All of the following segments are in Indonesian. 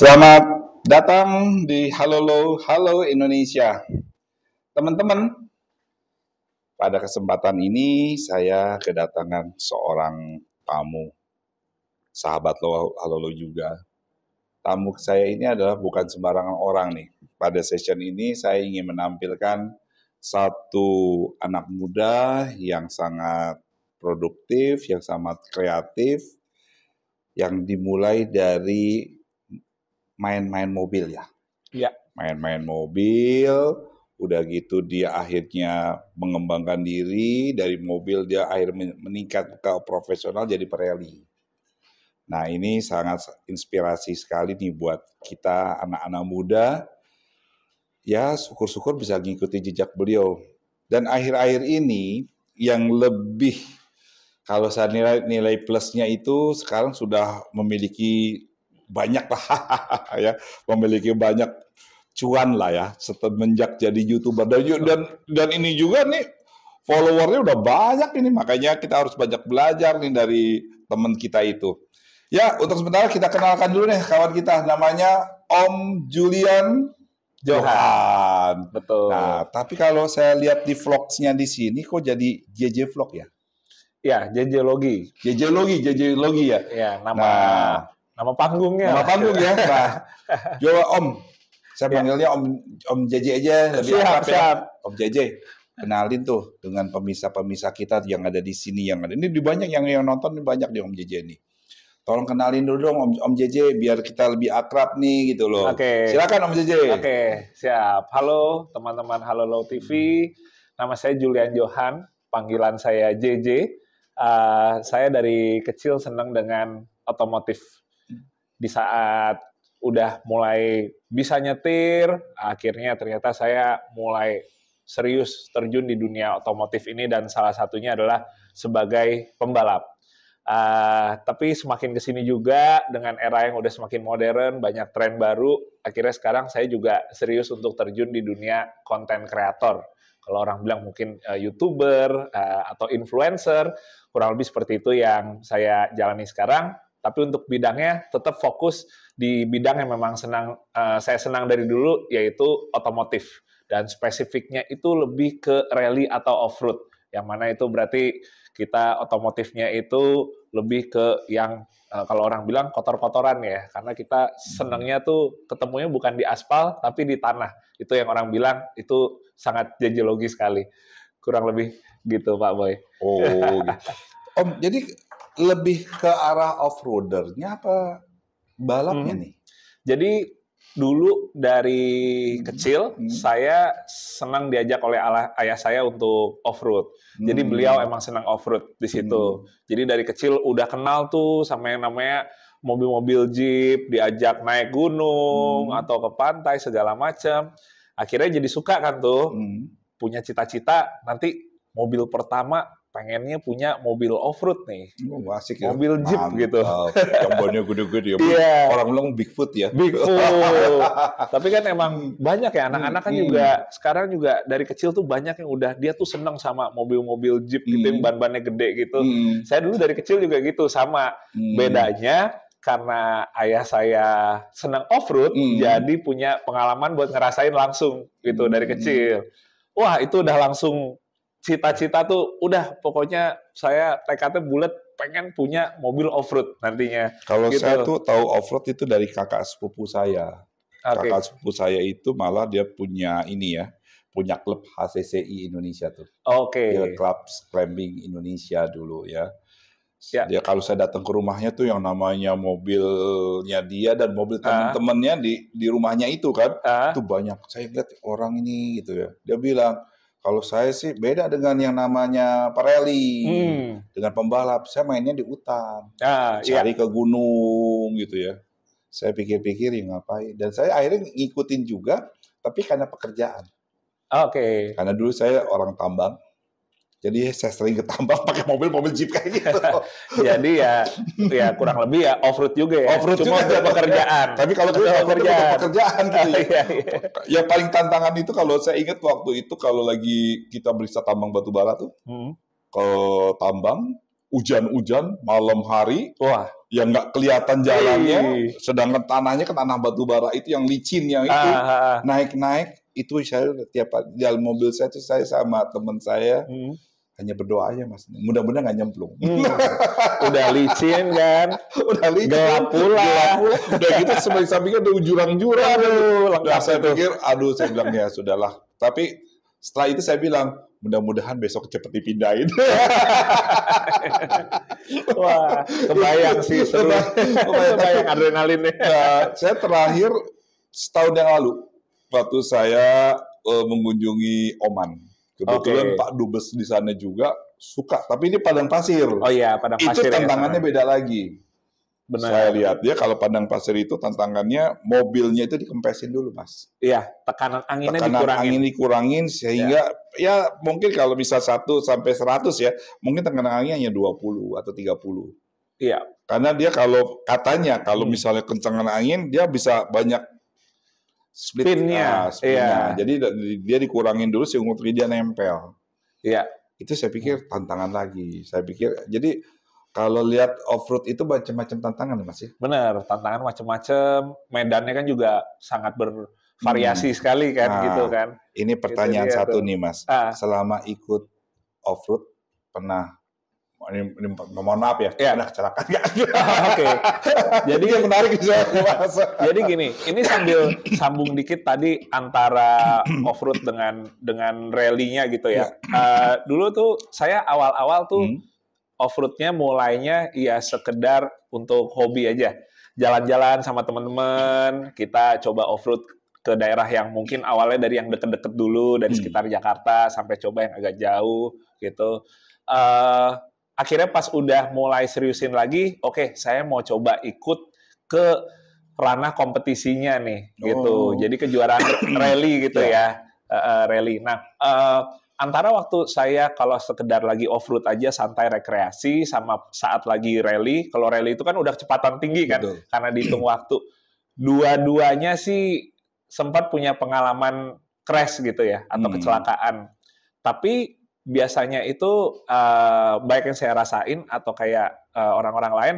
Selamat datang di Halo Indonesia. Teman-teman, pada kesempatan ini saya kedatangan seorang tamu, sahabat Halo juga. Tamu saya ini adalah bukan sembarangan orang nih. Pada session ini saya ingin menampilkan satu anak muda yang sangat produktif, yang sangat kreatif, yang dimulai dari main-main mobil ya. Iya. Main-main mobil, udah gitu dia akhirnya mengembangkan diri, dari mobil dia akhirnya meningkat ke profesional jadi pereli. Nah ini sangat inspirasi sekali nih buat kita anak-anak muda, ya syukur-syukur bisa ngikuti jejak beliau. Dan akhir-akhir ini yang lebih, kalau saya nilai plusnya itu sekarang sudah memiliki banyak lah ya, memiliki banyak cuan lah ya semenjak jadi YouTuber dan ini juga nih followernya udah banyak ini, makanya kita harus banyak belajar nih dari teman kita itu. Ya, untuk sementara kita kenalkan dulu nih kawan kita, namanya Om Julian Johan. Betul. Nah, tapi kalau saya lihat di vlogsnya di sini kok jadi JJ Vlog ya? Ya, JJ Logi. JJ Logi ya? Ya, nama panggungnya. Nama panggung ya. Nah, coba Om, saya panggilnya Om JJ aja lebih akrab ya. Om JJ, kenalin tuh dengan pemirsa-pemirsa kita yang ada di sini, yang ada ini banyak yang nonton, banyak di Om JJ nih. Tolong kenalin dulu dong Om JJ biar kita lebih akrab nih gitu loh. Oke. Silakan Om JJ. Oke, siap. Halo teman-teman Halo TV. Nama saya Julian Johan, panggilan saya JJ. Saya dari kecil senang dengan otomotif. Di saat udah mulai bisa nyetir, akhirnya ternyata saya mulai serius terjun di dunia otomotif ini, dan salah satunya adalah sebagai pembalap. Tapi semakin kesini juga dengan era yang udah semakin modern, banyak tren baru, akhirnya sekarang saya juga serius untuk terjun di dunia konten kreator. Kalau orang bilang mungkin YouTuber atau influencer, kurang lebih seperti itu yang saya jalani sekarang. Tapi untuk bidangnya tetap fokus di bidang yang memang saya senang dari dulu, yaitu otomotif. Dan spesifiknya itu lebih ke rally atau off-road. Yang mana itu berarti kita otomotifnya itu lebih ke yang kalau orang bilang kotor-kotoran ya. Karena kita senangnya tuh ketemunya bukan di aspal, tapi di tanah. Itu yang orang bilang itu sangat jejologi sekali. Kurang lebih gitu Pak Boy. Oh gitu. Om, jadi lebih ke arah off-roadernya apa balapnya nih? Jadi dulu dari kecil saya senang diajak oleh ayah saya untuk off-road. Jadi beliau emang senang off-road di situ. Jadi dari kecil udah kenal tuh sama yang namanya mobil-mobil Jeep, diajak naik gunung atau ke pantai segala macam. Akhirnya jadi suka kan tuh. Punya cita-cita nanti mobil pertama pengennya punya mobil off-road nih. Asik ya. Mobil Jeep gitu. Yang bannya gede-gede ya. Iya. Orang bilang Bigfoot ya. Bigfoot. Tapi kan emang banyak ya anak-anak kan juga sekarang juga dari kecil tuh banyak yang udah dia tuh seneng sama mobil-mobil Jeep gitu yang ban-bannya gede gitu. Saya dulu dari kecil juga gitu sama. Bedanya karena ayah saya senang off-road, jadi punya pengalaman buat ngerasain langsung gitu dari kecil. Wah, itu udah langsung cita-cita tuh udah pokoknya saya tekadnya bulat pengen punya mobil off-road nantinya. Kalau gitu. saya tuh tahu off-road itu dari kakak sepupu saya. Okay. Kakak sepupu saya itu malah dia punya ini ya, punya klub HCCI Indonesia tuh. Oke. Dia klub climbing Indonesia dulu ya. Ya. Dia kalau saya datang ke rumahnya tuh yang namanya mobilnya dia dan mobil teman-temannya di rumahnya itu kan, itu banyak. Saya lihat orang ini gitu ya. Dia bilang, kalau saya sih beda dengan yang namanya Pirelli, dengan pembalap. Saya mainnya di hutan, cari ke gunung gitu ya. Saya pikir-pikir ya ngapain. Dan saya akhirnya ngikutin juga, tapi karena pekerjaan. Oke. Karena dulu saya orang tambang. Jadi saya sering ke tambang pakai mobil Jeep kayak gitu. Jadi ya kurang lebih ya off-road juga ya. Off-road cuma juga pekerjaan. Tapi kalau itu pekerjaan gitu ya. Yang paling tantangan itu kalau saya ingat waktu itu kalau lagi kita berisa tambang batu bara tuh. Kalau tambang hujan-hujan malam hari, wah yang nggak kelihatan jalannya, Wih. sedangkan tanahnya kan tanah batu bara itu yang licin yang itu naik-naik itu saya tiap di dalam mobil saya itu saya sama teman saya hanya berdoa aja Mas, mudah-mudahan nggak nyemplung. Udah licin kan, udah licin, gelap pula. Udah gitu samping-sampingnya ada jurang-jurang. Lengkap saya pikir, saya bilang ya sudahlah. Tapi setelah itu saya bilang, mudah-mudahan besok cepet dipindahin. Wah, kebayang sih seru. Kebayang adrenalinnya. Nah, saya terakhir setahun yang lalu, waktu saya mengunjungi Oman. Kebetulan Pak Dubes di sana juga suka, tapi ini padang pasir. Oh iya, padang pasir. Itu tantangannya beda lagi. Benar. Saya lihat ya kalau padang pasir itu tantangannya mobilnya itu dikempesin dulu Mas. Iya, tekanan anginnya dikurangin sehingga ya mungkin kalau bisa 1 sampai 100 ya, mungkin tekanan anginnya hanya 20 atau 30. Iya. Karena dia katanya kalau misalnya kencangan angin dia bisa banyak spinnya. Iya. Jadi dia dikurangin dulu sehingga dia nempel. Iya. Itu saya pikir tantangan lagi. Saya pikir jadi kalau lihat off-road itu macam-macam tantangan Mas ya? Benar, tantangan macam-macam. Medannya kan juga sangat bervariasi sekali kan, gitu kan. Ini pertanyaan satu nih Mas. Selama ikut off-road pernah, ini mohon maaf ya, pernah kecelakaan nggak? Oke. Jadi yang menarik Mas. Jadi gini, ini sambil sambung dikit tadi antara off-road dengan rally-nya gitu ya. Dulu tuh saya awal-awal tuh off-road-nya mulainya ya sekedar untuk hobi aja. Jalan-jalan sama teman-teman, kita coba off-road ke daerah yang mungkin awalnya dari yang deket-deket dulu, dari sekitar Jakarta, sampai coba yang agak jauh, gitu. Akhirnya pas udah mulai seriusin lagi, oke, saya mau coba ikut ke ranah kompetisinya nih, gitu. Jadi kejuaraan rally gitu ya, rally. Nah, antara waktu saya kalau sekedar lagi off-road aja santai rekreasi sama saat lagi rally, kalau rally itu kan udah kecepatan tinggi kan, karena dihitung waktu. Dua-duanya sih sempat punya pengalaman crash gitu ya, atau kecelakaan. Tapi biasanya itu baik yang saya rasain atau kayak orang-orang lain,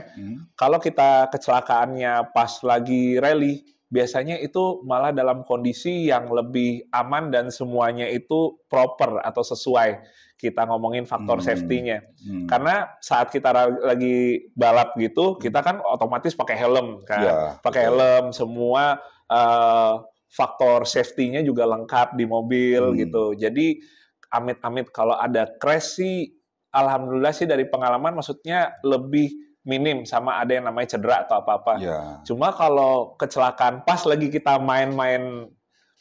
kalau kita kecelakaannya pas lagi rally, biasanya itu malah dalam kondisi yang lebih aman dan semuanya itu proper atau sesuai. Kita ngomongin faktor safety-nya. Karena saat kita lagi balap gitu, kita kan otomatis pakai helm kan. Pakai helm, semua faktor safety-nya juga lengkap di mobil gitu. Jadi amit-amit kalau ada crash sih, alhamdulillah sih dari pengalaman maksudnya lebih minim sama ada yang namanya cedera atau apa-apa. Cuma kalau kecelakaan pas lagi kita main-main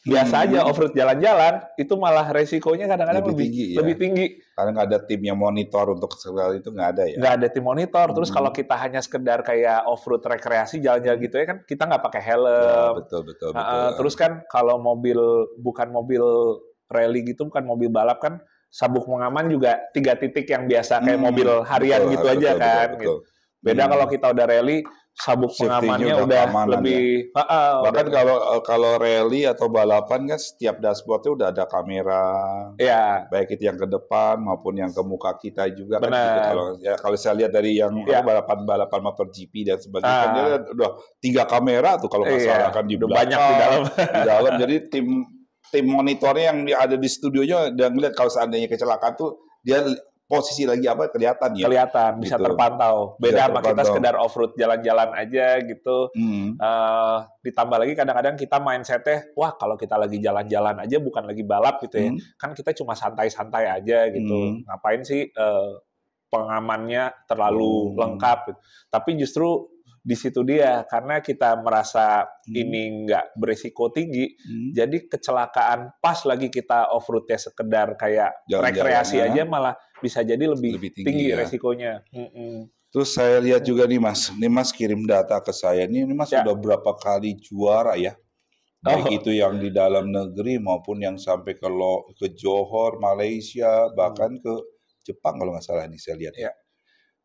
biasa aja off-road jalan-jalan, itu malah resikonya kadang-kadang lebih tinggi. Karena nggak ada tim yang monitor untuk kecelakaan itu nggak ada ya? Nggak ada tim monitor. Terus kalau kita hanya sekedar kayak off-road rekreasi jalan-jalan gitu ya kan, kita nggak pakai helm. Betul. Terus kan kalau bukan mobil rally gitu, bukan mobil balap kan, sabuk pengaman juga 3 titik yang biasa kayak mobil harian gitu aja kan. Gitu. Beda kalau kita udah rally, sabuk pengamannya udah lebih. Bahkan kalau rally atau balapan kan setiap dashboardnya udah ada kamera. Baik itu yang ke depan maupun yang ke muka kita juga. Benar. Kan, kalau saya lihat dari yang balapan MotoGP dan sebagainya, kan dia udah 3 kamera tuh kalau nggak salah kan di belakang. Banyak di dalam. Di dalam. Jadi tim monitornya yang ada di studionya dan ngeliat kalau seandainya kecelakaan tuh dia posisi lagi apa kelihatan ya. Kelihatan, bisa gitu. Terpantau. Beda sama kita sekedar off-road jalan-jalan aja gitu. Ditambah lagi kadang-kadang kita mindset-nya, wah kalau kita lagi jalan-jalan aja bukan lagi balap gitu ya. Kan kita cuma santai-santai aja gitu. Ngapain sih pengamannya terlalu lengkap gitu. Tapi justru di situ dia, karena kita merasa ini nggak berisiko tinggi, jadi kecelakaan pas lagi kita off-roadnya sekedar kayak rekreasi aja malah bisa jadi lebih tinggi resikonya. Terus saya lihat juga nih Mas kirim data ke saya, ini Mas sudah berapa kali juara ya? Baik itu yang di dalam negeri maupun yang sampai ke Johor, Malaysia, bahkan ke Jepang kalau nggak salah ini saya lihat.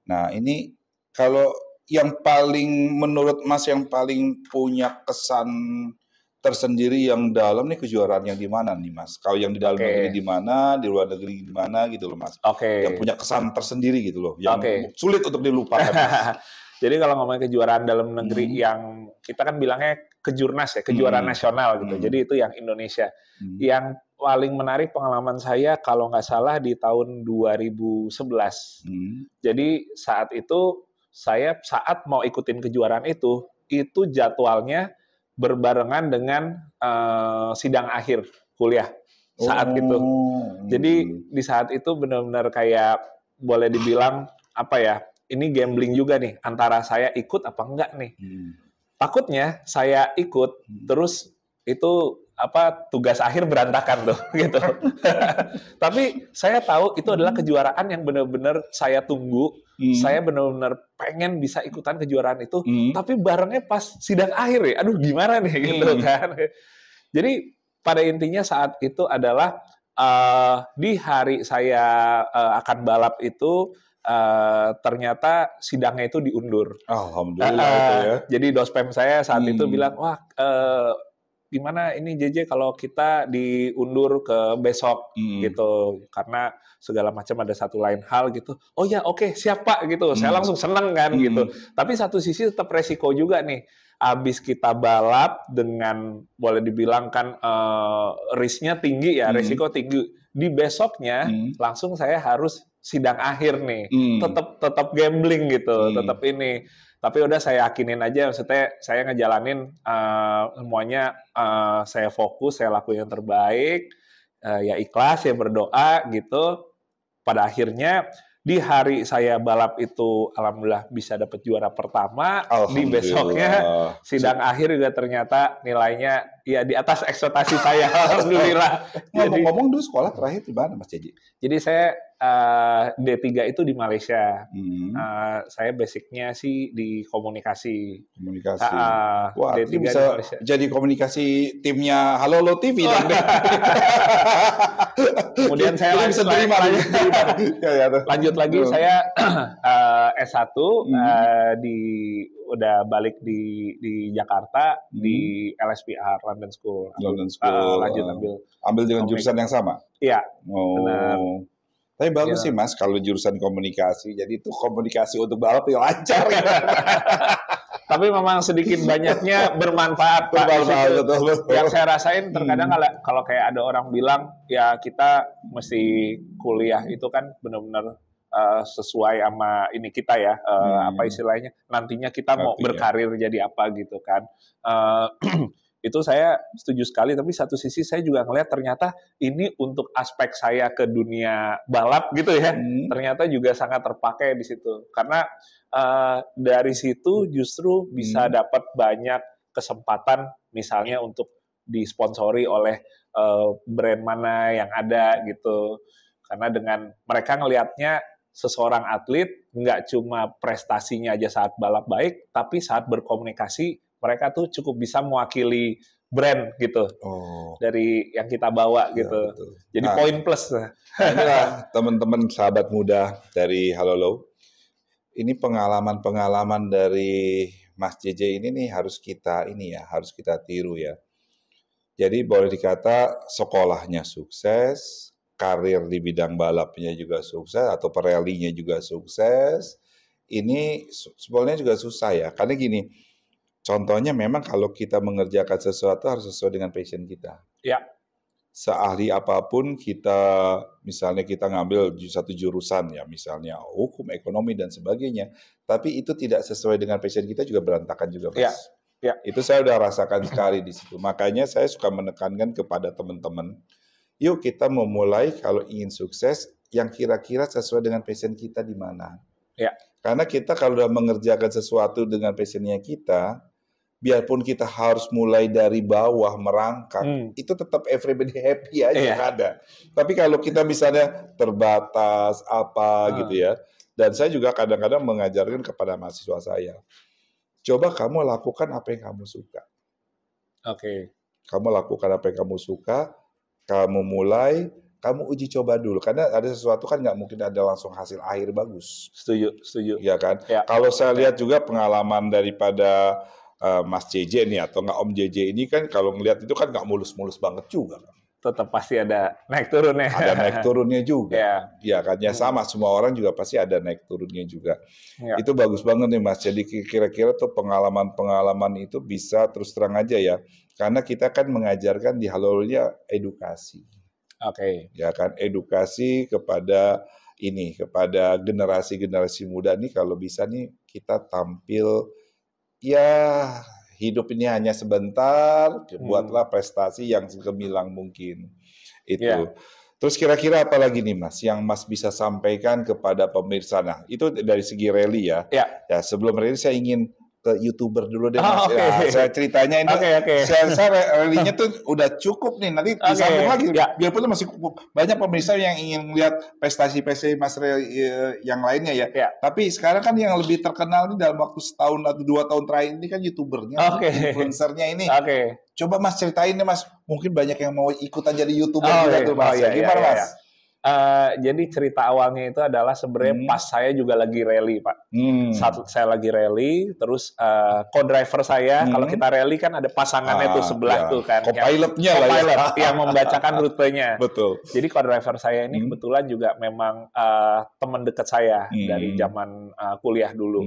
Nah ini kalau yang paling menurut Mas yang paling punya kesan tersendiri yang dalam nih kejuaraan yang di mana nih Mas? Kalau yang di dalam negeri di mana, di luar negeri di mana gitu loh Mas? Yang punya kesan tersendiri gitu loh, yang sulit untuk dilupakan. Jadi kalau ngomongin kejuaraan dalam negeri yang kita kan bilangnya kejurnas ya, kejuaraan nasional gitu. Jadi itu yang Indonesia. Yang paling menarik pengalaman saya kalau nggak salah di tahun 2011. Jadi saat itu saya saat mau ikutin kejuaraan itu jadwalnya berbarengan dengan sidang akhir kuliah saat itu. Jadi di saat itu benar-benar kayak boleh dibilang apa ya? Ini gambling juga nih antara saya ikut apa enggak nih. Takutnya saya ikut terus itu tugas akhir berantakan tuh gitu. Tapi saya tahu itu adalah kejuaraan yang benar-benar saya tunggu. Saya benar-benar pengen bisa ikutan kejuaraan itu, tapi barengnya pas sidang akhir ya. Aduh gimana nih gitu kan. Jadi pada intinya saat itu adalah di hari saya akan balap itu ternyata sidangnya itu diundur. Alhamdulillah itu ya. Jadi dospem saya saat itu bilang, wah gimana ini JJ kalau kita diundur ke besok gitu, karena segala macam ada satu lain hal gitu. Oh ya oke, siap Pak gitu. Saya langsung seneng kan gitu. Tapi satu sisi tetap resiko juga nih. Abis kita balap dengan boleh dibilang kan risknya tinggi ya, resiko tinggi. Di besoknya langsung saya harus sidang akhir nih. Tetap gambling gitu, tetap ini. Tapi udah saya yakinin aja, maksudnya saya ngejalanin semuanya, saya fokus, saya lakuin yang terbaik, ya ikhlas, ya berdoa gitu. Pada akhirnya di hari saya balap itu alhamdulillah bisa dapat juara pertama. Di besoknya sidang akhir juga ternyata nilainya ya di atas ekspektasi saya. Alhamdulillah. Ngomong-ngomong dulu sekolah terakhir di mana Mas JJ? Jadi saya D3 itu di Malaysia. Saya basicnya sih di komunikasi. Wah, D3 itu bisa jadi komunikasi timnya Halo Lo TV. Kemudian saya lanjut lagi saya S1 udah balik di Jakarta di LSPR London School. Lanjut ambil dengan jurusan yang sama. Iya. Benar. Tapi bagus sih Mas kalau jurusan komunikasi. Jadi itu komunikasi untuk balap yang lancar. Tapi memang sedikit banyaknya bermanfaat Pak. Betul. Yang saya rasain terkadang kalau kayak ada orang bilang ya kita mesti kuliah itu kan benar-benar sesuai sama ini kita ya, apa istilahnya nantinya kita mau berkarir jadi apa gitu kan. Itu saya setuju sekali, tapi satu sisi saya juga ngelihat ternyata ini untuk aspek saya ke dunia balap gitu ya, ternyata juga sangat terpakai di situ. Karena dari situ justru bisa dapat banyak kesempatan misalnya untuk disponsori oleh brand mana yang ada gitu. Karena dengan mereka ngelihatnya seseorang atlet nggak cuma prestasinya aja saat balap baik, tapi saat berkomunikasi mereka tuh cukup bisa mewakili brand gitu dari yang kita bawa gitu. Betul. Jadi poin plus. Inilah teman-teman sahabat muda dari Halo Lo. Ini pengalaman-pengalaman dari Mas JJ ini nih harus kita tiru ya. Jadi boleh dikata sekolahnya sukses, karir di bidang balapnya juga sukses atau peralinya juga sukses. Ini sebenarnya juga susah ya, karena gini. Contohnya memang kalau kita mengerjakan sesuatu harus sesuai dengan passion kita. Ya. Seahli apapun misalnya kita ngambil satu jurusan ya, misalnya hukum, ekonomi dan sebagainya, tapi itu tidak sesuai dengan passion kita juga berantakan juga, Mas. Ya. Itu saya udah rasakan sekali di situ. Makanya saya suka menekankan kepada teman-teman, yuk kita memulai kalau ingin sukses yang kira-kira sesuai dengan passion kita di mana. Ya. Karena kita kalau udah mengerjakan sesuatu dengan passionnya kita, biarpun kita harus mulai dari bawah merangkak, itu tetap everybody happy aja ada. Tapi kalau kita misalnya terbatas gitu ya, dan saya juga kadang-kadang mengajarkan kepada mahasiswa saya, coba kamu lakukan apa yang kamu suka. Oke. Kamu lakukan apa yang kamu suka, kamu mulai, kamu uji coba dulu. Karena ada sesuatu kan nggak mungkin ada langsung hasil akhir bagus. Setuju. Ya kan? Ya. Kalau saya lihat juga pengalaman daripada Mas JJ nih atau nggak Om JJ ini kan kalau ngelihat itu kan nggak mulus-mulus banget juga. tetap pasti ada naik turunnya. Ada naik turunnya juga. Ya. Ya kan, ya sama, semua orang juga pasti ada naik turunnya juga. Ya. Itu bagus banget nih Mas. Jadi kira-kira tuh pengalaman-pengalaman itu bisa terus terang aja ya. Karena kita kan mengajarkan di Halo-nya edukasi. Oke. Ya kan, edukasi kepada generasi-generasi muda nih, kalau bisa nih kita tampil, ya hidup ini hanya sebentar, buatlah prestasi yang segemilang mungkin. Itu. Ya. Terus kira-kira apa lagi nih Mas, yang Mas bisa sampaikan kepada pemirsa? Nah, itu dari segi rally ya. Ya. Ya, sebelum rally saya ingin ke YouTuber dulu deh Mas. Okay. Ya, saya ceritanya ini, saya rally-nya tuh udah cukup nih, nanti disambung lagi. Ya. Biarpun masih banyak pemirsa yang ingin melihat prestasi-prestasi Mas yang lainnya ya. Ya. Tapi sekarang kan yang lebih terkenal nih dalam waktu setahun atau 2 tahun terakhir ini kan YouTubernya, influencernya ini. Coba Mas ceritain nih Mas, mungkin banyak yang mau ikutan jadi YouTuber juga tuh Mas. Gimana Mas? Jadi cerita awalnya itu adalah sebenarnya pas saya juga lagi rally Pak. Saat saya lagi rally, terus co-driver saya, kalau kita rally kan ada pasangannya tuh sebelah tuh kan. Co-pilotnya yang membacakan rutenya. Betul. Jadi co-driver saya ini kebetulan juga memang teman dekat saya dari zaman kuliah dulu.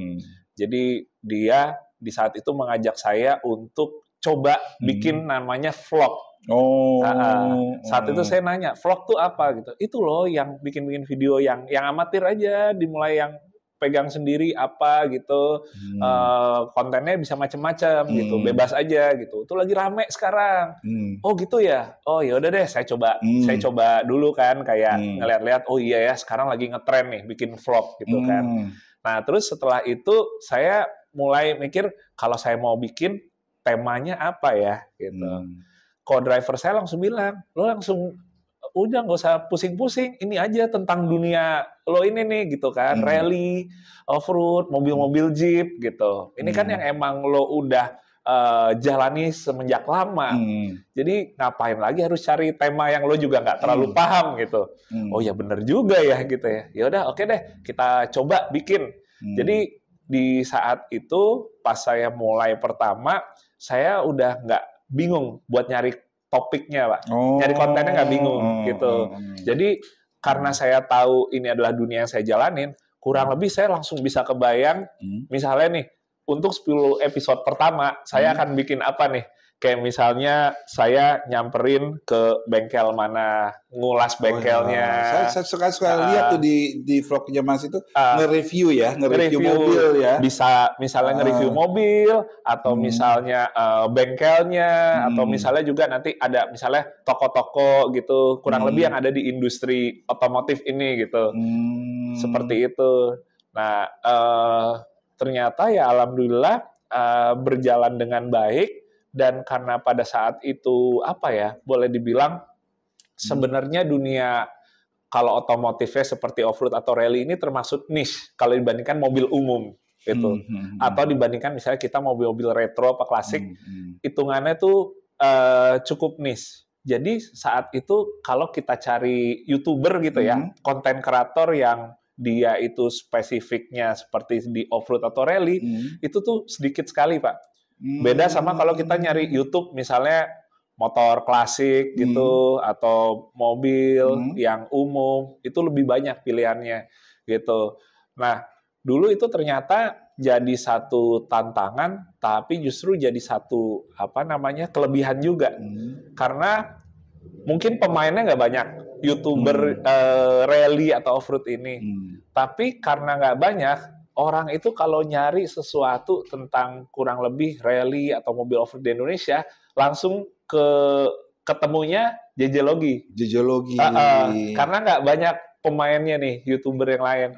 Jadi dia di saat itu mengajak saya untuk coba bikin namanya vlog. Saat itu saya nanya, vlog tuh apa gitu? Itu loh yang bikin-bikin video yang amatir aja, dimulai yang pegang sendiri apa gitu, kontennya bisa macam-macam gitu, bebas aja gitu. Itu lagi rame sekarang. Oh gitu ya? Oh ya udah deh, saya coba dulu kan, kayak ngeliat-liat. Oh iya ya, sekarang lagi ngetren nih bikin vlog gitu kan. Nah terus setelah itu saya mulai mikir kalau saya mau bikin temanya apa ya gitu. Co-driver saya langsung bilang, lo langsung udah nggak usah pusing-pusing, ini aja tentang dunia lo ini nih gitu kan, rally, off-road, mobil-mobil jeep gitu. Ini kan yang emang lo udah jalani semenjak lama. Jadi ngapain lagi harus cari tema yang lo juga nggak terlalu paham gitu. Oh ya bener juga ya gitu ya. Ya udah oke deh, kita coba bikin. Jadi di saat itu pas saya mulai pertama, saya udah nggak bingung buat nyari topiknya, Pak. Nyari kontennya nggak bingung, gitu. Jadi, karena saya tahu ini adalah dunia yang saya jalanin, kurang lebih saya langsung bisa kebayang, misalnya nih, untuk 10 episode pertama, saya akan bikin apa nih? Kayak misalnya, saya nyamperin ke bengkel mana, ngulas bengkelnya. Saya suka lihat tuh di vlognya Mas itu, nge-review ya, nge-review mobil ya. Bisa misalnya nge-review mobil, atau misalnya bengkelnya, atau misalnya juga nanti ada misalnya toko-toko gitu, kurang lebih yang ada di industri otomotif ini gitu. Seperti itu. Nah, ternyata ya alhamdulillah berjalan dengan baik. Dan karena pada saat itu, apa ya, boleh dibilang sebenarnya dunia kalau otomotifnya seperti off-road atau rally ini termasuk niche kalau dibandingkan mobil umum gitu. Atau dibandingkan misalnya kita mobil-mobil retro apa klasik, hitungannya tuh cukup niche. Jadi saat itu kalau kita cari YouTuber gitu ya, konten kreator yang dia itu spesifiknya seperti di off-road atau rally, itu tuh sedikit sekali Pak. Beda sama kalau kita nyari YouTube misalnya motor klasik gitu atau mobil yang umum, itu lebih banyak pilihannya gitu. Nah, dulu itu ternyata jadi satu tantangan, tapi justru jadi satu kelebihan juga. Karena mungkin pemainnya nggak banyak YouTuber rally atau off-road ini. Tapi karena nggak banyak, orang itu kalau nyari sesuatu tentang kurang lebih rally atau mobil off-road di Indonesia, langsung ketemunya JJ-Logi. Karena nggak banyak pemainnya nih, YouTuber yang lain.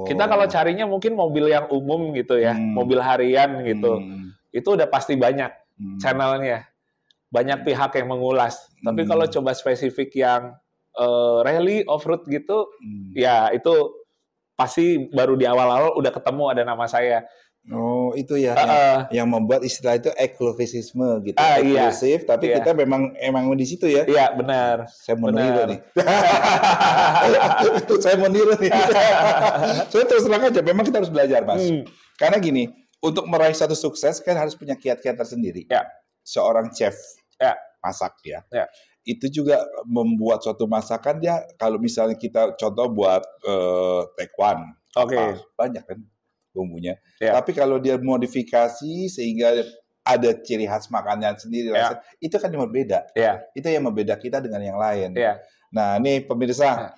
Kita kalau carinya mungkin mobil yang umum gitu ya, mobil harian gitu. Itu udah pasti banyak channelnya. Banyak pihak yang mengulas. Tapi kalau coba spesifik yang rally, off-road gitu, ya itu pasti baru di awal-awal udah ketemu ada nama saya. Oh, itu ya yang membuat istilah itu eksklusifisme gitu. Eksklusif, iya. Tapi kita memang di situ ya. Iya, benar. Saya mau niru nih. Saya mau niru nih. Saya terus terang aja, memang kita harus belajar, Mas. Karena gini, untuk meraih satu sukses kan harus punya kiat-kiat tersendiri. Ya. Seorang chef masak ya. itu juga membuat suatu masakan dia kalau misalnya kita contoh buat taekwan Oke. banyak kan bumbunya. Ya. Tapi kalau dia modifikasi sehingga ada ciri khas makannya sendiri Ya. itu kan yang berbeda. Ya. Itu yang membeda kita dengan yang lain. Ya. Nah, nih pemirsa,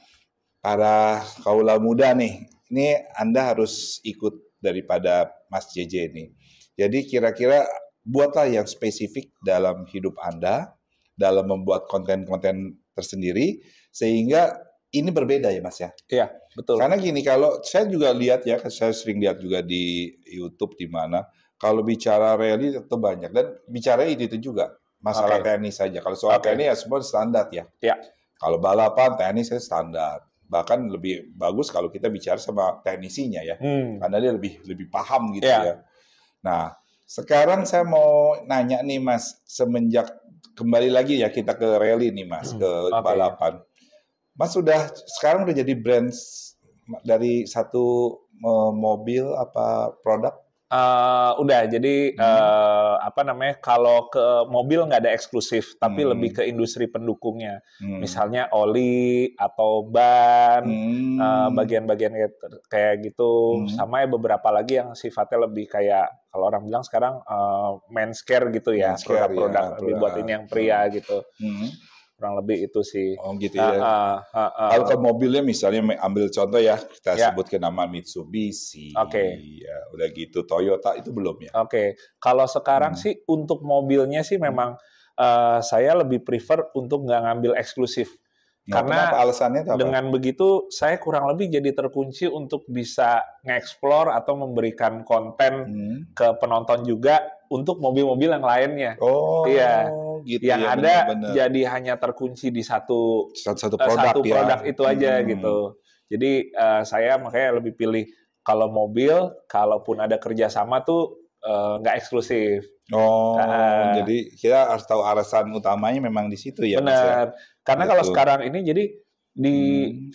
para kaula muda nih, ini Anda harus ikut daripada Mas JJ nih. Jadi kira-kira buatlah yang spesifik dalam hidup Anda, dalam membuat konten-konten tersendiri, sehingga ini berbeda ya Mas ya? Iya, betul. Karena gini, kalau saya juga lihat ya, saya sering lihat juga di YouTube di mana, kalau bicara rally itu banyak, dan bicara itu juga, masalah teknis saja. Kalau soal teknis ya semua standar ya. Ya. Kalau balapan teknis saya standar. Bahkan lebih bagus kalau kita bicara sama teknisinya ya, karena dia lebih paham gitu ya. Nah, sekarang saya mau nanya nih Mas, semenjak kembali lagi ya kita ke rally nih Mas, ke balapan. Mas sekarang udah jadi brand dari satu mobil apa produk? Udah, jadi kalau ke mobil nggak ada eksklusif, tapi lebih ke industri pendukungnya. Misalnya oli atau ban, bagian-bagian kayak gitu. Sama ya beberapa lagi yang sifatnya lebih kayak, kalau orang bilang sekarang menscare gitu ya, produk-produk lebih buat ini yang pria gitu. Kurang lebih itu sih. Oh gitu ya. Kalau ke mobilnya misalnya ambil contoh ya, kita sebutkan nama Mitsubishi. Ya, udah gitu Toyota itu belum ya? Kalau sekarang sih untuk mobilnya sih memang saya lebih prefer untuk nggak ngambil eksklusif. Karena alasannya apa? Dengan begitu saya kurang lebih jadi terkunci untuk bisa nge-explore atau memberikan konten ke penonton juga untuk mobil-mobil yang lainnya. Iya. Gitu yang ya, ada bener. Jadi hanya terkunci di satu produk itu aja gitu. Jadi saya makanya lebih pilih kalau mobil, kalaupun ada kerjasama tuh nggak eksklusif. Jadi kita harus tahu alasan utamanya memang di situ ya. Benar. Karena kalau sekarang ini jadi di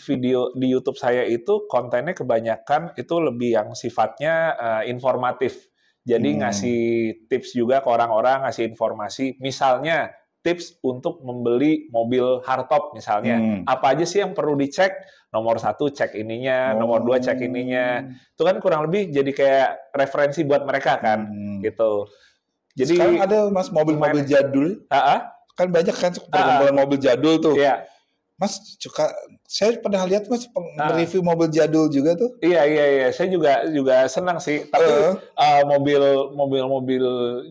video di YouTube saya itu kontennya kebanyakan itu lebih yang sifatnya informatif. Jadi ngasih tips juga ke orang-orang, ngasih informasi. Misalnya tips untuk membeli mobil hardtop misalnya. Apa aja sih yang perlu dicek? Nomor 1 cek ininya, nomor 2 cek ininya. Itu kan kurang lebih jadi kayak referensi buat mereka kan, gitu. Jadi sekarang ada Mas mobil-mobil jadul. Kan banyak kan perkumpulan mobil jadul tuh. Iya. Mas saya pernah lihat Mas review mobil jadul juga tuh. Iya. Saya juga senang sih. Tapi mobil-mobil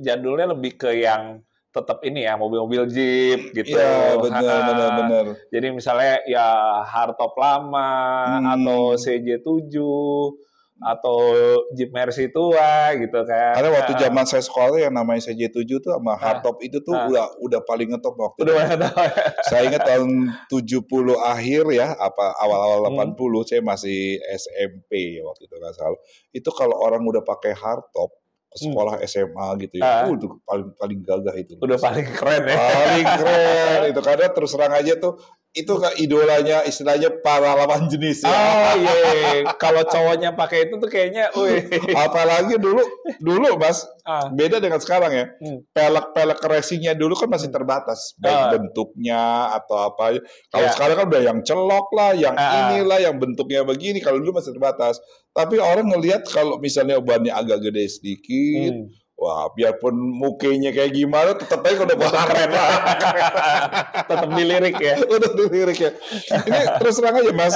jadulnya lebih ke yang tetap ini ya, mobil-mobil Jeep gitu. Iya, benar. Jadi misalnya ya hardtop lama atau CJ7 atau Jeep Mercy tua gitu kan. Karena waktu zaman saya sekolah yang namanya CJ7 tuh sama hardtop itu tuh udah paling ngetop waktu itu. Saya ingat tahun 70 akhir ya, awal-awal 80 saya masih SMP waktu itu nggak salah. Itu kalau orang udah pakai hardtop ke sekolah SMA gitu ya, itu paling gagah itu. Udah paling keren ya. Paling keren itu, karena terus terang aja tuh itu idolanya istilahnya para lawan jenis ya. Kalau cowoknya pakai itu tuh kayaknya, apalagi dulu Mas, beda dengan sekarang ya. Pelek racingnya dulu kan masih terbatas, baik bentuknya atau apa. Kalau sekarang kan udah yang celok lah, yang inilah, yang bentuknya begini. Kalau dulu masih terbatas. Tapi orang ngelihat kalau misalnya bannya agak gede sedikit, wah, biarpun mukanya kayak gimana, tetap aja udah keren. Tetap dilirik ya. Udah dilirik ya. Ini terus terang aja Mas,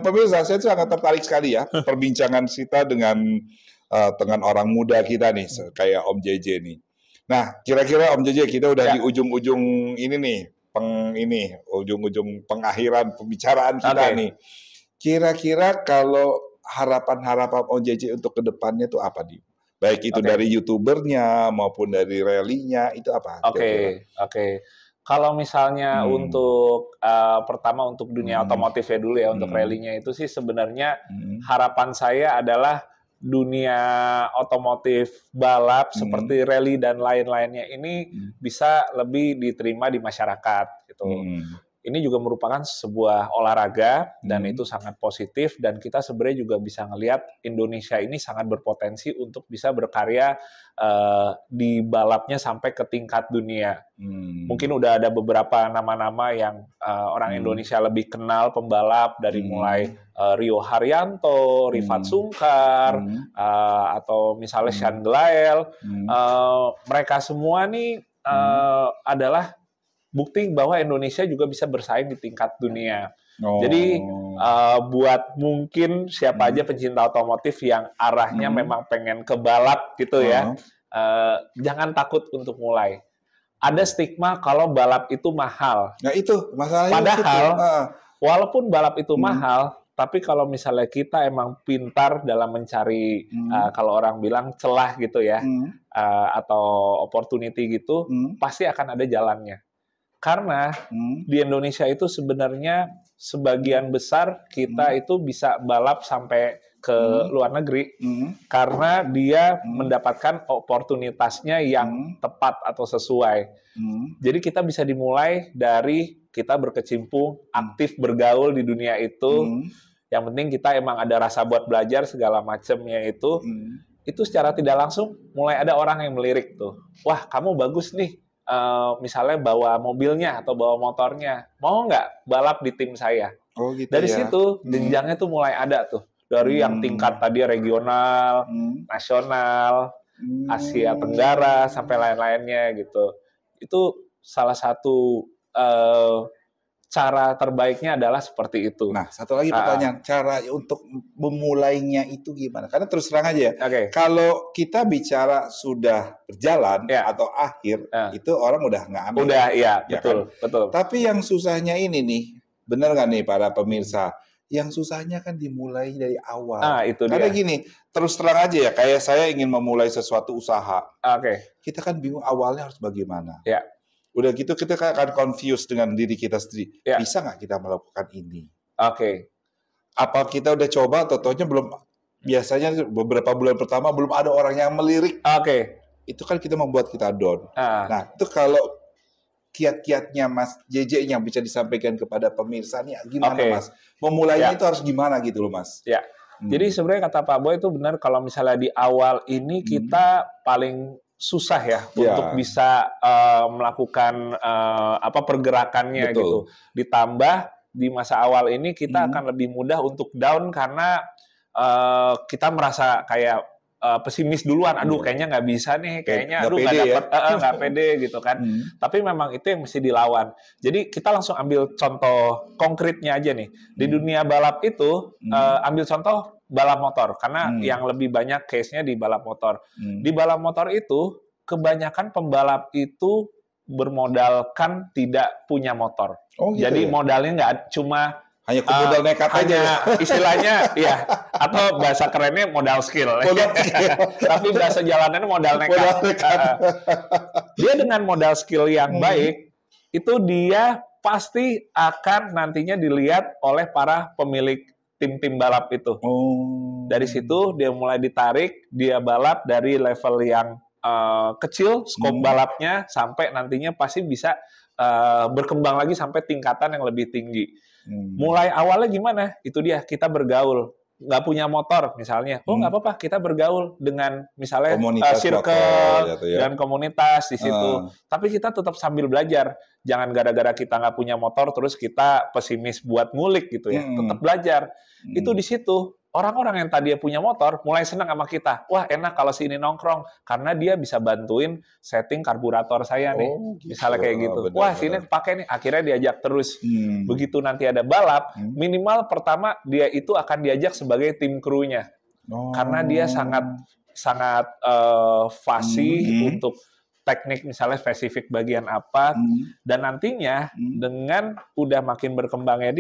pemirsa, saya sangat tertarik sekali ya perbincangan kita dengan orang muda kita nih, kayak Om JJ nih. Nah, kira-kira Om JJ kita udah di ujung-ujung ini nih, ujung-ujung pengakhiran pembicaraan kita nih. Kira-kira kalau harapan-harapan Om JJ untuk kedepannya tuh apa nih? Baik itu dari YouTubernya maupun dari rally-nya, itu apa? Oke. Kalau misalnya untuk pertama untuk dunia otomotif ya dulu ya, untuk rally-nya itu sih sebenarnya harapan saya adalah dunia otomotif balap seperti rally dan lain-lainnya ini bisa lebih diterima di masyarakat gitu. ini juga merupakan sebuah olahraga dan itu sangat positif dan kita sebenarnya juga bisa ngelihat Indonesia ini sangat berpotensi untuk bisa berkarya di balapnya sampai ke tingkat dunia. Mungkin udah ada beberapa nama-nama yang orang Indonesia lebih kenal pembalap dari mulai Rio Haryanto, Rifat Sungkar, atau misalnya Sean Glael. Mereka semua nih adalah bukti bahwa Indonesia juga bisa bersaing di tingkat dunia. Jadi buat mungkin siapa aja pencinta otomotif yang arahnya memang pengen ke balap gitu ya, jangan takut untuk mulai. Ada stigma kalau balap itu mahal. Nah itu masalahnya. Padahal walaupun balap itu mahal, tapi kalau misalnya kita emang pintar dalam mencari kalau orang bilang celah gitu ya, atau opportunity gitu, pasti akan ada jalannya. Karena di Indonesia itu sebenarnya sebagian besar kita itu bisa balap sampai ke luar negeri karena dia mendapatkan oportunitasnya yang tepat atau sesuai. Jadi kita bisa dimulai dari kita berkecimpung, aktif bergaul di dunia itu. Yang penting kita emang ada rasa buat belajar segala macamnya itu secara tidak langsung mulai ada orang yang melirik tuh. Wah, kamu bagus nih. Misalnya bawa mobilnya atau bawa motornya, mau nggak balap di tim saya? Oh, gitu dari ya. situ jenjangnya tuh mulai ada tuh dari yang tingkat tadi regional, nasional, Asia Tenggara sampai lain-lainnya gitu. Itu salah satu cara terbaiknya adalah seperti itu. Nah, satu lagi pertanyaan, cara untuk memulainya itu gimana? Karena terus terang aja, kalau kita bicara sudah berjalan atau akhir, itu orang udah nggak ambil. Udah, iya, betul, kan? betul. Tapi yang susahnya ini nih, benar nggak nih para pemirsa? Yang susahnya kan dimulai dari awal. Itu Karena dia. gini, terus terang aja ya, kayak saya ingin memulai sesuatu usaha. Kita kan bingung awalnya harus bagaimana. Udah gitu kita akan confused dengan diri kita sendiri. Bisa nggak kita melakukan ini? Apa kita udah coba, totonya belum, biasanya beberapa bulan pertama belum ada orang yang melirik. Itu kan kita membuat kita down. Nah, itu kalau kiat-kiatnya Mas JJ yang bisa disampaikan kepada pemirsa nih gimana Mas? Memulainya itu harus gimana gitu loh Mas? Jadi sebenarnya kata Pak Boy itu benar kalau misalnya di awal ini kita paling susah ya untuk bisa melakukan pergerakannya gitu. Ditambah di masa awal ini kita akan lebih mudah untuk down karena kita merasa kayak pesimis duluan. Aduh, kayaknya nggak bisa nih, kayaknya aduh nggak dapet, nggak pede gitu kan. Tapi memang itu yang mesti dilawan. Jadi kita langsung ambil contoh konkretnya aja nih. Di dunia balap itu ambil contoh balap motor, karena yang lebih banyak case-nya di balap motor. Di balap motor itu, kebanyakan pembalap itu bermodalkan tidak punya motor. Jadi modalnya nggak cuma hanya modal nekat aja. Istilahnya, ya, atau bahasa kerennya modal skill. Tapi bahasa jalanannya modal nekat. Dia dengan modal skill yang baik, itu dia pasti akan nantinya dilihat oleh para pemilik tim-tim balap itu. Dari situ dia mulai ditarik, dia balap dari level yang kecil, skop balapnya, sampai nantinya pasti bisa berkembang lagi sampai tingkatan yang lebih tinggi. Mulai awalnya gimana? Itu dia, kita bergaul. Nggak punya motor misalnya, nggak apa-apa, kita bergaul dengan misalnya circle dan komunitas di situ. Tapi kita tetap sambil belajar. Jangan gara-gara kita nggak punya motor terus kita pesimis buat ngulik gitu ya. Tetap belajar. Itu di situ. Orang-orang yang tadinya punya motor mulai senang sama kita. Wah, enak kalau si ini nongkrong karena dia bisa bantuin setting karburator saya nih. Misalnya kayak gitu. Wah, sini pakai nih. Akhirnya diajak terus. Begitu nanti ada balap, minimal pertama dia itu akan diajak sebagai tim krunya. Karena dia sangat fasih untuk teknik misalnya spesifik bagian apa, dan nantinya dengan udah makin berkembangnya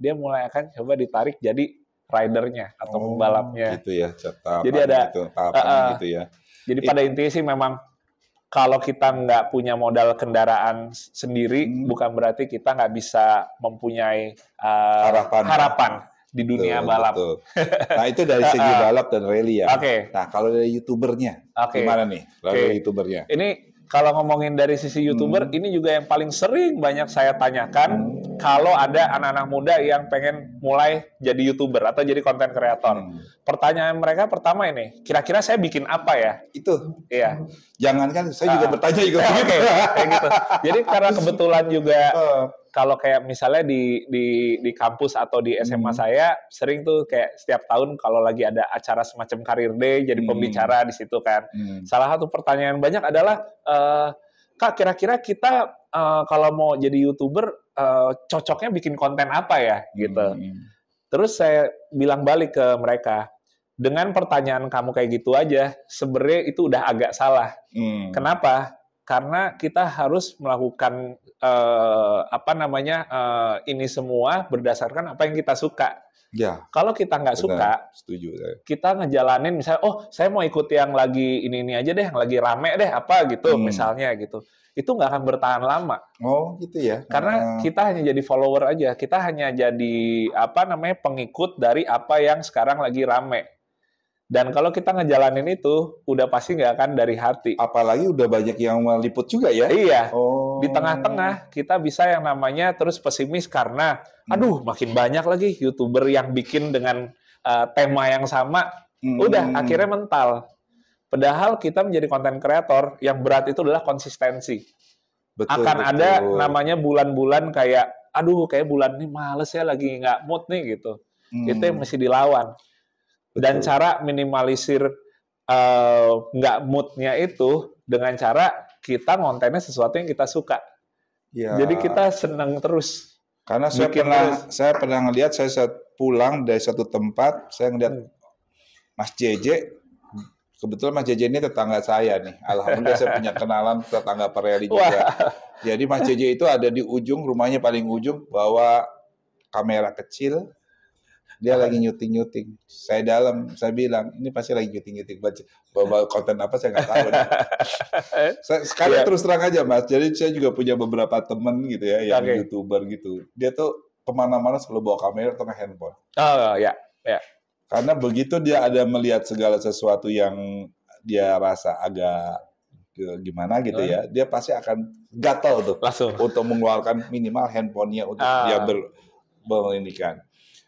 dia mulai akan coba ditarik jadi ridernya atau pembalapnya. Gitu ya, jadi ada gitu ya. Jadi pada intinya sih memang kalau kita nggak punya modal kendaraan sendiri, bukan berarti kita nggak bisa mempunyai harapan di dunia balap. Nah, itu dari segi balap dan rally ya. Nah, kalau dari YouTubernya, gimana nih? Dari YouTubernya. Ini kalau ngomongin dari sisi YouTuber, ini juga yang paling sering banyak saya tanyakan kalau ada anak-anak muda yang pengen mulai jadi YouTuber atau jadi konten kreator. Pertanyaan mereka pertama ini, kira-kira saya bikin apa ya? Itu. Iya. Jangankan saya juga bertanya juga begitu. Oke, kayak gitu. Jadi karena kebetulan juga kalau kayak misalnya di kampus atau di SMA saya sering tuh kayak setiap tahun kalau lagi ada acara semacam Career Day jadi pembicara di situ kan. Salah satu pertanyaan banyak adalah Kak, kira-kira kita kalau mau jadi YouTuber cocoknya bikin konten apa ya gitu. Terus saya bilang balik ke mereka, dengan pertanyaan kamu kayak gitu aja sebenarnya itu udah agak salah. Kenapa? Karena kita harus melakukan ini semua berdasarkan apa yang kita suka. Ya. Kalau kita nggak suka, setuju saya. Kita ngejalanin misalnya, oh saya mau ikut yang lagi ini aja deh, yang lagi rame deh apa gitu misalnya gitu. Itu nggak akan bertahan lama. Oh gitu ya. Karena kita hanya jadi follower aja, kita hanya jadi pengikut dari apa yang sekarang lagi rame. Dan kalau kita ngejalanin itu, udah pasti nggak akan dari hati. Apalagi udah banyak yang meliput juga ya? Iya. Di tengah-tengah, kita bisa yang namanya terus pesimis karena, aduh makin banyak lagi YouTuber yang bikin dengan tema yang sama. Udah, akhirnya mental. Padahal kita menjadi konten kreator, yang berat itu adalah konsistensi. Betul. Ada namanya bulan-bulan kayak, aduh kayak bulan ini males ya, lagi nggak mood nih gitu. Itu yang mesti dilawan. Dan cara minimalisir nggak moodnya itu dengan cara kita ngontennya sesuatu yang kita suka. Ya. Jadi kita senang terus. Karena saya pernah ngelihat, saya saat pulang dari satu tempat, saya ngelihat Mas JJ. Kebetulan Mas JJ ini tetangga saya nih. Alhamdulillah saya punya kenalan tetangga Pereli juga. Jadi Mas JJ itu ada di ujung, rumahnya paling ujung, bawa kamera kecil. Dia lagi nyuting. Saya bilang, ini pasti lagi nyuting. Bawa konten apa saya nggak tahu. Sekarang terus terang aja Mas, jadi saya juga punya beberapa temen gitu ya, yang YouTuber gitu. Dia tuh kemana-mana selalu bawa kamera atau handphone. Oh ya. Karena begitu dia ada melihat segala sesuatu yang dia rasa agak gimana gitu ya, dia pasti akan gatal tuh langsung untuk mengeluarkan minimal handphonenya untuk dia berinikan.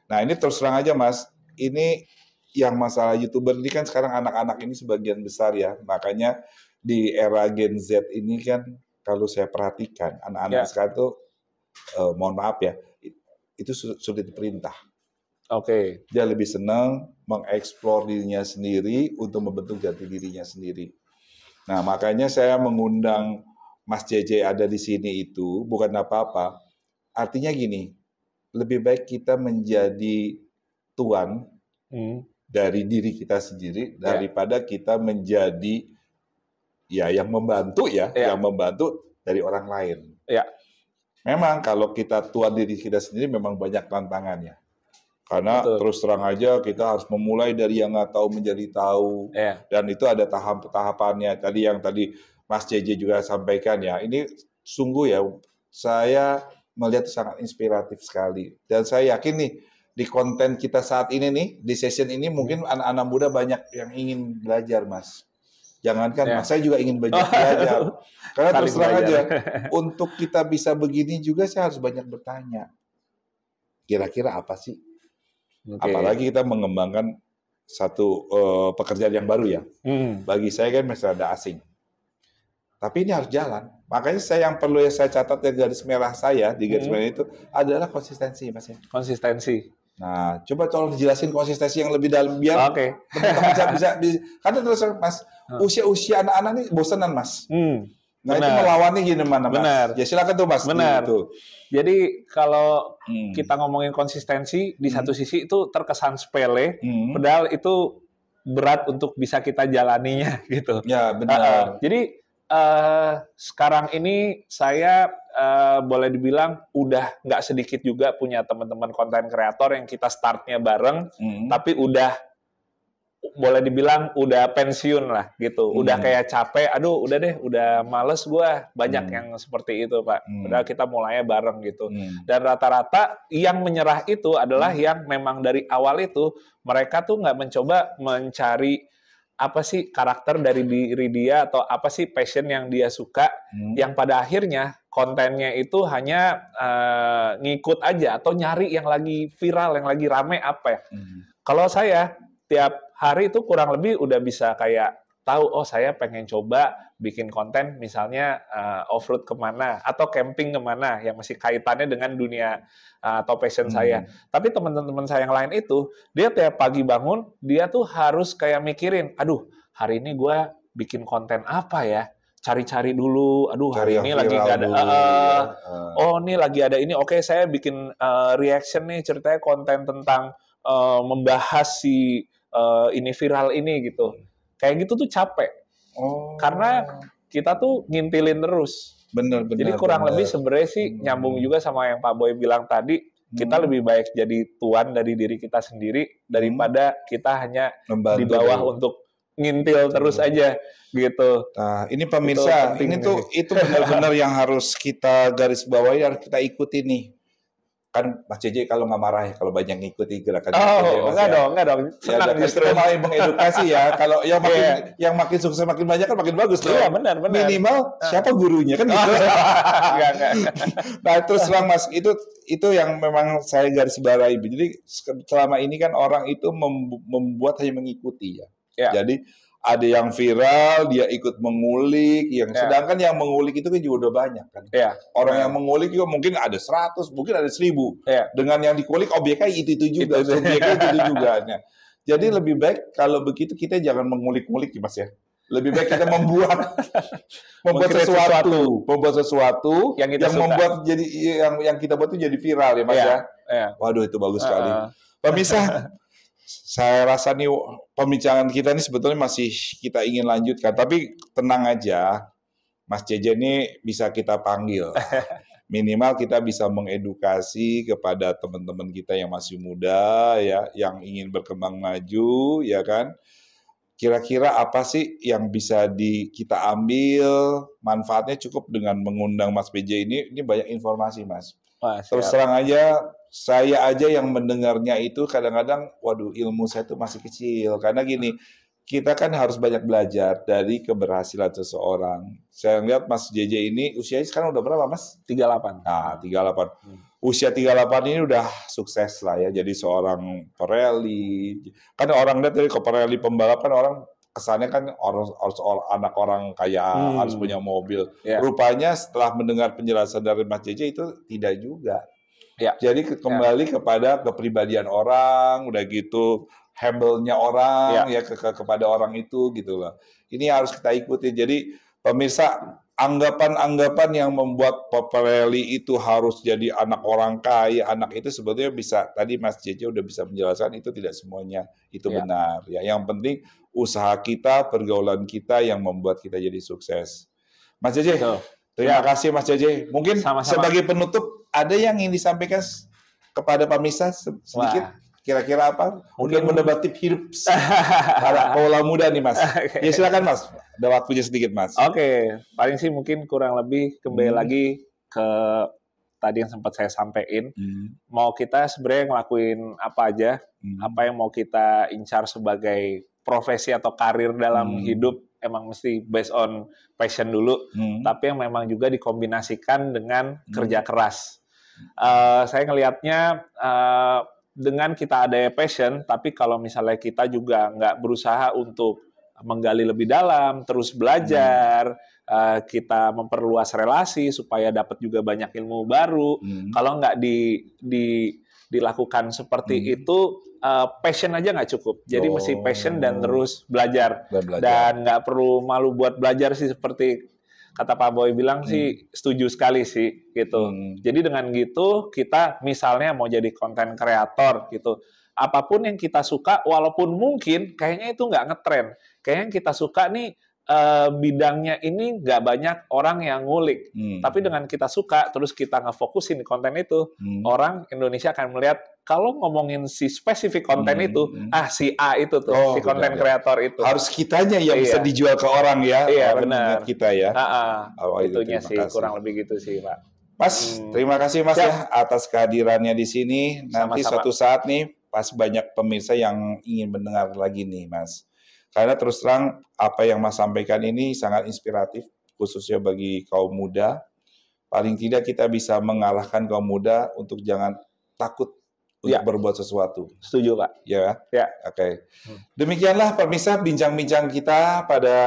Nah ini terus terang aja Mas, ini yang masalah YouTuber ini kan sekarang anak-anak ini sebagian besar ya, makanya di era Gen Z ini kan kalau saya perhatikan anak-anak sekarang tuh mohon maaf ya, itu sulit diperintah. Dia lebih senang mengeksplor dirinya sendiri untuk membentuk jati dirinya sendiri. Nah makanya saya mengundang Mas JJ ada di sini itu bukan apa-apa, artinya gini. Lebih baik kita menjadi tuan dari diri kita sendiri daripada kita menjadi yang membantu yang membantu dari orang lain. Memang kalau kita tuan diri kita sendiri memang banyak tantangannya. Karena terus terang aja kita harus memulai dari yang nggak tahu menjadi tahu. Dan itu ada tahap-tahapannya. Tadi Mas JJ juga sampaikan ya. Ini sungguh ya, saya melihat sangat inspiratif sekali. Dan saya yakin nih, di konten kita saat ini nih, di session ini mungkin anak-anak muda banyak yang ingin belajar, Mas. Jangankan Mas, saya juga ingin banyak belajar. Karena terus terang aja, untuk kita bisa begini juga saya harus banyak bertanya. Kira-kira apa sih? Apalagi kita mengembangkan satu pekerjaan yang baru ya. Bagi saya kan masih ada asing. Tapi ini harus jalan. Makanya yang perlu saya catat di garis merah saya, di garis merah itu adalah konsistensi, Mas ya. Konsistensi. Nah, coba tolong dijelasin konsistensi yang lebih dalam biar teman-teman bisa karena terus Mas, usia anak-anak ini bosanan, Mas. Nah, itu melawannya gimana, Mas? Benar. Ya silakan tuh, Mas. Benar. Gitu. Jadi kalau kita ngomongin konsistensi, di satu sisi itu terkesan sepele, padahal itu berat untuk bisa kita jalaninya gitu. Ya, benar. Jadi sekarang ini saya boleh dibilang udah nggak sedikit juga punya teman-teman konten kreator yang kita startnya bareng, tapi udah boleh dibilang udah pensiun lah gitu, udah kayak capek, aduh udah deh, udah males gue, banyak yang seperti itu Pak. Padahal kita mulainya bareng gitu. Dan rata-rata yang menyerah itu adalah yang memang dari awal itu mereka tuh nggak mencoba mencari apa sih karakter dari diri dia atau apa sih passion yang dia suka, yang pada akhirnya kontennya itu hanya ngikut aja atau nyari yang lagi viral, yang lagi rame apa ya. Kalau saya tiap hari itu kurang lebih udah bisa kayak tahu, oh saya pengen coba bikin konten misalnya off-road kemana atau camping kemana yang masih kaitannya dengan dunia atau passion saya. Tapi teman-teman saya yang lain itu, dia tiap pagi bangun, dia tuh harus kayak mikirin, aduh hari ini gue bikin konten apa ya? Cari-cari dulu, aduh hari ini lagi nggak ada, oh ini lagi ada ini, oke saya bikin reaction nih, ceritanya konten tentang membahas si ini viral ini gitu. Kayak gitu tuh capek. Karena kita tuh ngintilin terus. Bener. Jadi kurang lebih sebenarnya sih nyambung juga sama yang Pak Boy bilang tadi, kita lebih baik jadi tuan dari diri kita sendiri daripada kita hanya membantu di bawah untuk ngintil terus aja gitu. Nah, ini pemirsa, ini tuh itu benar-benar yang harus kita garis bawahi, harus kita ikuti nih. Kan Mas JJ kalau nggak marah ya kalau banyak ngikuti gerakan enggak dong. Senang justru. Kita malah mengedukasi ya. Kalau yang makin sukses makin banyak kan makin bagus loh. Iya, benar. Minimal siapa gurunya kan gitu. Enggak. Nah, terus terang Mas, itu yang memang saya garis bawahi. Jadi selama ini kan orang itu membuat hanya mengikuti ya. Jadi ada yang viral, dia ikut mengulik, sedangkan yang mengulik itu kan juga udah banyak kan. Orang yang mengulik juga mungkin ada 100, mungkin ada 1000. Dengan yang dikulik objeknya itu juga, subjeknya itu juga. Jadi lebih baik kalau begitu kita jangan mengulik-ngulik Mas ya. Lebih baik kita membuat sesuatu yang membuat jadi yang kita buat itu jadi viral ya Mas ya. Waduh itu bagus sekali. Pemirsa, saya rasa nih pembicaraan kita ini sebetulnya masih kita ingin lanjutkan, tapi tenang aja, Mas JJ ini bisa kita panggil. Minimal kita bisa mengedukasi kepada teman-teman kita yang masih muda ya, yang ingin berkembang maju ya kan. Kira-kira apa sih yang bisa kita ambil manfaatnya cukup dengan mengundang Mas BJ ini banyak informasi Mas. Terus terang aja, saya aja yang mendengarnya itu kadang-kadang, waduh ilmu saya itu masih kecil. Karena gini, kita kan harus banyak belajar dari keberhasilan seseorang. Saya lihat Mas JJ ini usianya sekarang udah berapa Mas? 38. Nah, 38. Usia 38 ini udah sukses lah ya, jadi seorang pereli. Kan orang lihat dari pereli pembalap kan orang kesannya kan harus anak orang kaya, harus punya mobil. Rupanya setelah mendengar penjelasan dari Mas JJ itu tidak juga. Jadi kembali kepada kepribadian orang, udah gitu humble-nya orang kepada orang itu gitu loh. Ini harus kita ikuti. Jadi pemirsa, anggapan-anggapan yang membuat pereli itu harus jadi anak orang kaya, anak itu sebetulnya bisa, tadi Mas JJ udah bisa menjelaskan itu tidak semuanya itu benar ya. Yang penting usaha kita, pergaulan kita yang membuat kita jadi sukses. Mas JJ, terima kasih Mas JJ. Mungkin sebagai penutup ada yang ingin disampaikan kepada pemirsa sedikit? Kira-kira apa? Mungkin mendapat tips hidup para kaula muda nih Mas. Ya silakan Mas. Ada waktunya sedikit Mas. Oke, paling sih mungkin kurang lebih kembali lagi ke tadi yang sempat saya sampaikan. Mau kita sebenarnya ngelakuin apa aja, apa yang mau kita incar sebagai profesi atau karir dalam hidup, emang mesti based on passion dulu, tapi yang memang juga dikombinasikan dengan kerja keras. Saya ngelihatnya dengan kita ada passion, tapi kalau misalnya kita juga nggak berusaha untuk menggali lebih dalam, terus belajar, kita memperluas relasi supaya dapat juga banyak ilmu baru. Kalau nggak dilakukan seperti itu, passion aja nggak cukup. Jadi mesti passion dan terus belajar. Dan nggak perlu malu buat belajar sih, seperti kata Pak Boy bilang sih, setuju sekali sih gitu. Jadi dengan gitu kita misalnya mau jadi konten kreator gitu, apapun yang kita suka, walaupun mungkin kayaknya itu nggak ngetren, kayaknya yang kita suka nih bidangnya ini nggak banyak orang yang ngulik, tapi dengan kita suka terus kita ngefokusin di konten itu, orang Indonesia akan melihat kalau ngomongin si spesifik konten itu, si A itu tuh, si konten kreator itu. Harus kitanya yang bisa dijual ke orang ya. Iya, orang benar. Kita ya. Itunya sih, kurang lebih gitu sih, Pak. Mas, terima kasih Mas ya atas kehadirannya di sini. Nanti suatu saat nih, pas banyak pemirsa yang ingin mendengar lagi nih, Mas. Karena terus terang apa yang Mas sampaikan ini sangat inspiratif, khususnya bagi kaum muda. Paling tidak kita bisa mengalahkan kaum muda untuk jangan takut untuk berbuat sesuatu. Setuju, Pak. Ya, ya. Oke. Demikianlah pemirsa bincang-bincang kita pada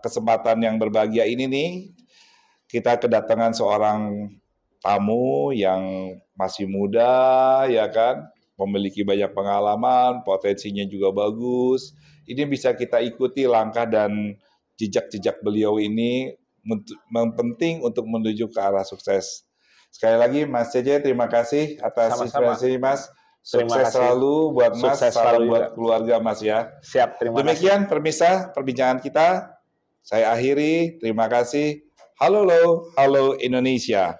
kesempatan yang berbahagia ini nih. Kita kedatangan seorang tamu yang masih muda, ya kan, memiliki banyak pengalaman, potensinya juga bagus. Ini bisa kita ikuti langkah dan jejak-jejak beliau ini penting untuk menuju ke arah sukses. Sekali lagi Mas JJ, terima kasih atas inspirasi Mas. Sukses selalu buat Mas, salam buat keluarga Mas ya. Siap, terima kasih. Demikian pemirsa perbincangan kita. Saya akhiri, terima kasih. Halo Indonesia.